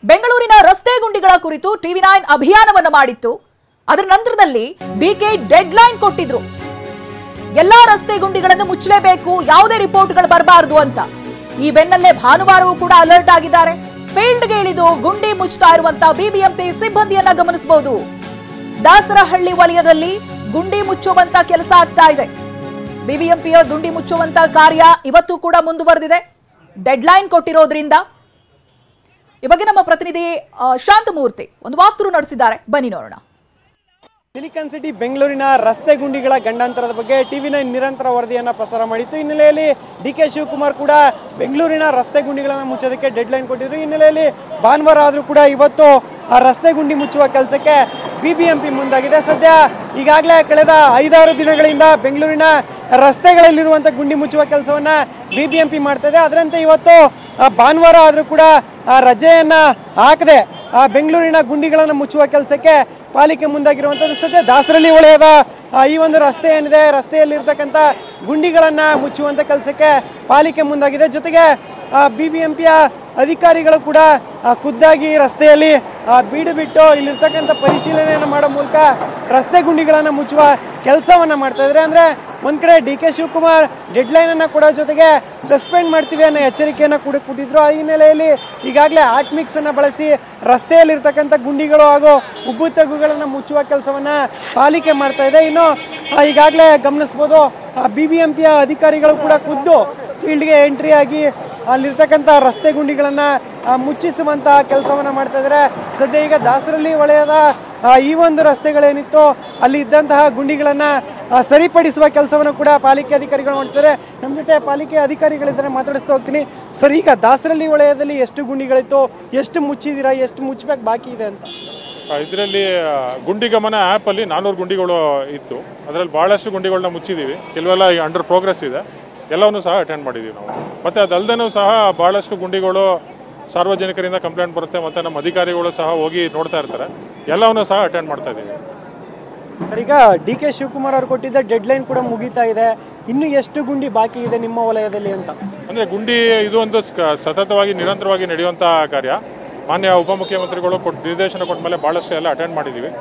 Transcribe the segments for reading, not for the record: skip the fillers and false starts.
ಬೆಂಗಳೂರಿನ ರಸ್ತೆ ಗುಂಡಿಗಳ ಕುರಿತು ಟಿವಿ9 ಅಭಿಯಾನವನ್ನು ಮಾಡಿತ್ತು. ಅದರ ನಂತರದಲ್ಲಿ ಬಿಕೆ ಡೆಡ್ಲೈನ್ ಕೊಟ್ಟಿದ್ರು. ಎಲ್ಲಾ ರಸ್ತೆ ಗುಂಡಿಗಳನ್ನು ಮುಚ್ಚಲೇಬೇಕು, ಯಾವುದೇ ರಿಪೋರ್ಟ್ಗಳು ಬರಬಾರದು ಅಂತ. ಈ ಬೆನ್ನಲ್ಲೇ ಭಾನುವಾರವೂ ಕೂಡ ಅಲರ್ಟ್ ಆಗಿದ್ದಾರೆ. ಫೀಲ್ಡ್ಗೆ ಇಳಿದು ಗುಂಡಿ ಮುಚ್ಚುತ್ತಾ ಇರುವಂತ ಬಿಬಿಎಂಪಿ ಸಿಬ್ಬಂದಿಯನ್ನ ಗಮನಿಸಬಹುದು. ದಾಸರಹಳ್ಳಿ ವಲಯದಲ್ಲಿ ಗುಂಡಿ ಮುಚ್ಚುವಂತ ಕೆಲಸ ಆಗ್ತಾ ಇದೆ. ಬಿಬಿಎಂಪಿಯ ಗುಂಡಿ ಮುಚ್ಚುವಂತ ಕಾರ್ಯ ಇವತ್ತು ಕೂಡ ಮುಂದುವರೆದಿದೆ. ಡೆಡ್ಲೈನ್ ಕೊಟ್ಟಿರೋದ್ರಿಂದ ಈ ಬಗ್ಗೆ ನಮ್ಮ ಪ್ರತಿನಿಧಿ ಶಾಂತಮೂರ್ತಿ ಒಂದು ವಾಕ್ಥ್ರೂ ನಡೆಸಿದ್ದಾರೆ. ಬನ್ನಿ ನೋಡೋಣ. ಸಿಲಿಕಾನ್ ಸಿಟಿ ಬೆಂಗಳೂರಿನ ರಸ್ತೆ ಗುಂಡಿಗಳ ಗಂಡಾಂತರದ ಬಗ್ಗೆ ಟಿವಿ9 ನಿರಂತರ ವರದಿಯನ್ನು ಪ್ರಸಾರ ಮಾಡಿತ್ತು. ಹಿನ್ನೆಲೆಯಲ್ಲಿ ಡಿಕೆ ಶಿವಕುಮಾರ್ ಕೂಡ ಬೆಂಗಳೂರಿನ ರಸ್ತೆ ಗುಂಡಿಗಳನ್ನು ಮುಚ್ಚೋದಕ್ಕೆ ಡೆಡ್ಲೈನ್ ಕೊಟ್ಟಿದ್ರು. ಹಿನ್ನೆಲೆಯಲ್ಲಿ ಭಾನುವಾರ ಆದರೂ ಕೂಡ ಇವತ್ತು ಆ ರಸ್ತೆ ಗುಂಡಿ ಮುಚ್ಚುವ ಕೆಲಸಕ್ಕೆ ಬಿಬಿಎಂಪಿ ಮುಂದಾಗಿದೆ. ಸದ್ಯ ಈಗಾಗಲೇ ಕಳೆದ 5-6 ದಿನಗಳಿಂದ ಬೆಂಗಳೂರಿನ ರಸ್ತೆಗಳಲ್ಲಿರುವಂಥ ಗುಂಡಿ ಮುಚ್ಚುವ ಕೆಲಸವನ್ನು ಬಿಬಿಎಂಪಿ ಮಾಡ್ತಾ ಇದೆ. ಅದರಂತೆ ಇವತ್ತು ಭಾನುವಾರ ಆದರೂ ಕೂಡ ರಜೆಯನ್ನು ಹಾಕದೆ ಬೆಂಗಳೂರಿನ ಗುಂಡಿಗಳನ್ನು ಮುಚ್ಚುವ ಕೆಲಸಕ್ಕೆ ಪಾಲಿಕೆ ಮುಂದಾಗಿರುವಂಥದ್ದು. ಸದ್ಯ ದಾಸರಳ್ಳಿ ವಲಯದ ಈ ಒಂದು ರಸ್ತೆ ಏನಿದೆ, ರಸ್ತೆಯಲ್ಲಿರ್ತಕ್ಕಂಥ ಗುಂಡಿಗಳನ್ನು ಮುಚ್ಚುವಂಥ ಕೆಲಸಕ್ಕೆ ಪಾಲಿಕೆ ಮುಂದಾಗಿದೆ. ಜೊತೆಗೆ ಬಿಬಿಎಂಪಿಯ ಅಧಿಕಾರಿಗಳು ಕೂಡ ಖುದ್ದಾಗಿ ರಸ್ತೆಯಲ್ಲಿ ಬೀಡು ಬಿಟ್ಟು ಇಲ್ಲಿರ್ತಕ್ಕಂಥ ಪರಿಶೀಲನೆಯನ್ನು ಮಾಡೋ ಮೂಲಕ ರಸ್ತೆ ಗುಂಡಿಗಳನ್ನು ಮುಚ್ಚುವ ಕೆಲಸವನ್ನು ಮಾಡ್ತಾ ಇದ್ದಾರೆ. ಅಂದರೆ ಒಂದು ಕಡೆ ಡಿಕೆ ಶಿವಕುಮಾರ್ ಡೆಡ್ಲೈನನ್ನು ಕೊಡೋ ಜೊತೆಗೆ ಸಸ್ಪೆಂಡ್ ಮಾಡ್ತೀವಿ ಅನ್ನೋ ಎಚ್ಚರಿಕೆಯನ್ನು ಕೂಡ ಕೊಟ್ಟಿದ್ರು. ಆ ಹಿನ್ನೆಲೆಯಲ್ಲಿ ಈಗಾಗಲೇ ಹಾಟ್ ಮಿಕ್ಸನ್ನು ಬಳಸಿ ರಸ್ತೆಯಲ್ಲಿರ್ತಕ್ಕಂಥ ಗುಂಡಿಗಳು ಹಾಗೂ ಉಬ್ಬು ತಗ್ಗುಗಳನ್ನು ಮುಚ್ಚುವ ಕೆಲಸವನ್ನು ಪಾಲಿಕೆ ಮಾಡ್ತಾ ಇದೆ. ಇನ್ನು ಈಗಾಗಲೇ ಗಮನಿಸ್ಬೋದು, ಬಿಬಿಎಂಪಿಯ ಅಧಿಕಾರಿಗಳು ಕೂಡ ಖುದ್ದು ಫೀಲ್ಡ್ಗೆ ಎಂಟ್ರಿ ಆಗಿ ಅಲ್ಲಿರ್ತಕ್ಕಂಥ ರಸ್ತೆ ಗುಂಡಿಗಳನ್ನು ಮುಚ್ಚಿಸುವಂಥ ಕೆಲಸವನ್ನು ಮಾಡ್ತಾ ಇದ್ದಾರೆ. ಸದ್ಯ ಈಗ ದಾಸರಳ್ಳಿ ವಲಯದ ಈ ಒಂದು ರಸ್ತೆಗಳೇನಿತ್ತು ಅಲ್ಲಿ ಇದ್ದಂತಹ ಗುಂಡಿಗಳನ್ನು ಸರಿಪಡಿಸುವ ಕೆಲಸವನ್ನು ಕೂಡ ಪಾಲಿಕೆ ಅಧಿಕಾರಿಗಳು ಮಾಡ್ತಾರೆ. ನಮ್ಮ ಜೊತೆ ಪಾಲಿಕೆ ಅಧಿಕಾರಿಗಳಿದ್ದಾರೆ, ಮಾತಾಡಿಸ್ತಾ ಹೋಗ್ತೀನಿ. ಸರ್, ಈಗ ದಾಸರಳ್ಳಿ ವಲಯದಲ್ಲಿ ಎಷ್ಟು ಗುಂಡಿಗಳಿತ್ತು, ಎಷ್ಟು ಮುಚ್ಚಿದ್ದೀರಾ, ಎಷ್ಟು ಮುಚ್ಚಬೇಕು ಬಾಕಿ ಇದೆ ಅಂತ? ಇದರಲ್ಲಿ ಗುಂಡಿಗಮನ ಆ್ಯಪಲ್ಲಿ 400 ಗುಂಡಿಗಳು ಇತ್ತು. ಅದರಲ್ಲಿ ಭಾಳಷ್ಟು ಗುಂಡಿಗಳನ್ನ ಮುಚ್ಚಿದ್ದೀವಿ. ಕೆಲವೆಲ್ಲ ಅಂಡರ್ ಪ್ರೋಗ್ರೆಸ್ ಇದೆ. ಎಲ್ಲವನ್ನೂ ಸಹ ಅಟೆಂಡ್ ಮಾಡಿದ್ದೀವಿ ನಾವು. ಮತ್ತು ಅದಲ್ಲದೇನೂ ಸಹ ಭಾಳಷ್ಟು ಗುಂಡಿಗಳು ಸಾರ್ವಜನಿಕರಿಂದ ಕಂಪ್ಲೇಂಟ್ ಬರುತ್ತೆ, ಮತ್ತು ನಮ್ಮ ಅಧಿಕಾರಿಗಳು ಸಹ ಹೋಗಿ ನೋಡ್ತಾ ಇರ್ತಾರೆ. ಎಲ್ಲವನ್ನೂ ಸಹ ಅಟೆಂಡ್ ಮಾಡ್ತಾ ಇದ್ದೀವಿ. ಸರ್, ಈಗ ಡಿ ಕೆ ಶಿವಕುಮಾರ್ ಅವರು ಕೊಟ್ಟಿದ್ದ ಡೆಡ್ಲೈನ್ ಕೂಡ ಮುಗೀತಾ ಇದೆ. ಇನ್ನು ಎಷ್ಟು ಗುಂಡಿ ಬಾಕಿ ಇದೆ ನಿಮ್ಮ ವಲಯದಲ್ಲಿ ಅಂತ? ಅಂದರೆ ಗುಂಡಿ ಇದು ಒಂದು ಸತತವಾಗಿ ನಿರಂತರವಾಗಿ ನಡೆಯುವಂಥ ಕಾರ್ಯ. ಮಾನ್ಯ ಉಪಮುಖ್ಯಮಂತ್ರಿಗಳು ನಿರ್ದೇಶನ ಕೊಟ್ಟ ಮೇಲೆ ಭಾಳಷ್ಟು ಎಲ್ಲ ಅಟೆಂಡ್ ಮಾಡಿದ್ದೀವಿ.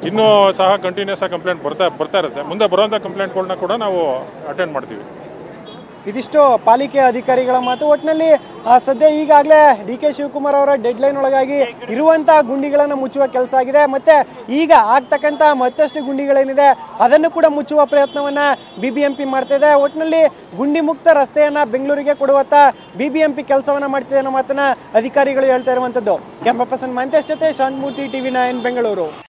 ಇನ್ನೂ ಸಹ ಕಂಟಿನ್ಯೂಸ್ ಆಗಿ ಕಂಪ್ಲೇಂಟ್ ಬರ್ತಾ ಇರುತ್ತೆ. ಮುಂದೆ ಬರುವಂಥ ಕಂಪ್ಲೇಂಟ್ಗಳನ್ನ ಕೂಡ ನಾವು ಅಟೆಂಡ್ ಮಾಡ್ತೀವಿ. ಇದಿಷ್ಟು ಪಾಲಿಕೆ ಅಧಿಕಾರಿಗಳ ಮಾತು. ಒಟ್ಟಿನಲ್ಲಿ ಸದ್ಯ ಈಗಾಗಲೇ ಡಿ ಕೆ ಶಿವಕುಮಾರ್ ಅವರ ಡೆಡ್ಲೈನ್ ಒಳಗಾಗಿ ಇರುವಂಥ ಗುಂಡಿಗಳನ್ನು ಮುಚ್ಚುವ ಕೆಲಸ ಆಗಿದೆ. ಮತ್ತು ಈಗ ಆಗ್ತಕ್ಕಂಥ ಮತ್ತಷ್ಟು ಗುಂಡಿಗಳೇನಿದೆ ಅದನ್ನು ಕೂಡ ಮುಚ್ಚುವ ಪ್ರಯತ್ನವನ್ನು ಬಿಬಿಎಂಪಿ ಮಾಡ್ತಾ ಇದೆ. ಒಟ್ಟಿನಲ್ಲಿ ಗುಂಡಿ ಮುಕ್ತ ರಸ್ತೆಯನ್ನು ಬೆಂಗಳೂರಿಗೆ ಕೊಡುವಂಥ ಬಿಬಿಎಂಪಿ ಕೆಲಸವನ್ನು ಮಾಡ್ತಿದೆ ಅನ್ನೋ ಮಾತನ್ನು ಅಧಿಕಾರಿಗಳು ಹೇಳ್ತಾ ಇರುವಂಥದ್ದು. ಕ್ಯಾಮ್ರಾ ಪರ್ಸನ್ ಮಂತೇಶ್ ಜೊತೆ ಶಾಂತಮೂರ್ತಿ, ಟಿವಿ9 ಬೆಂಗಳೂರು.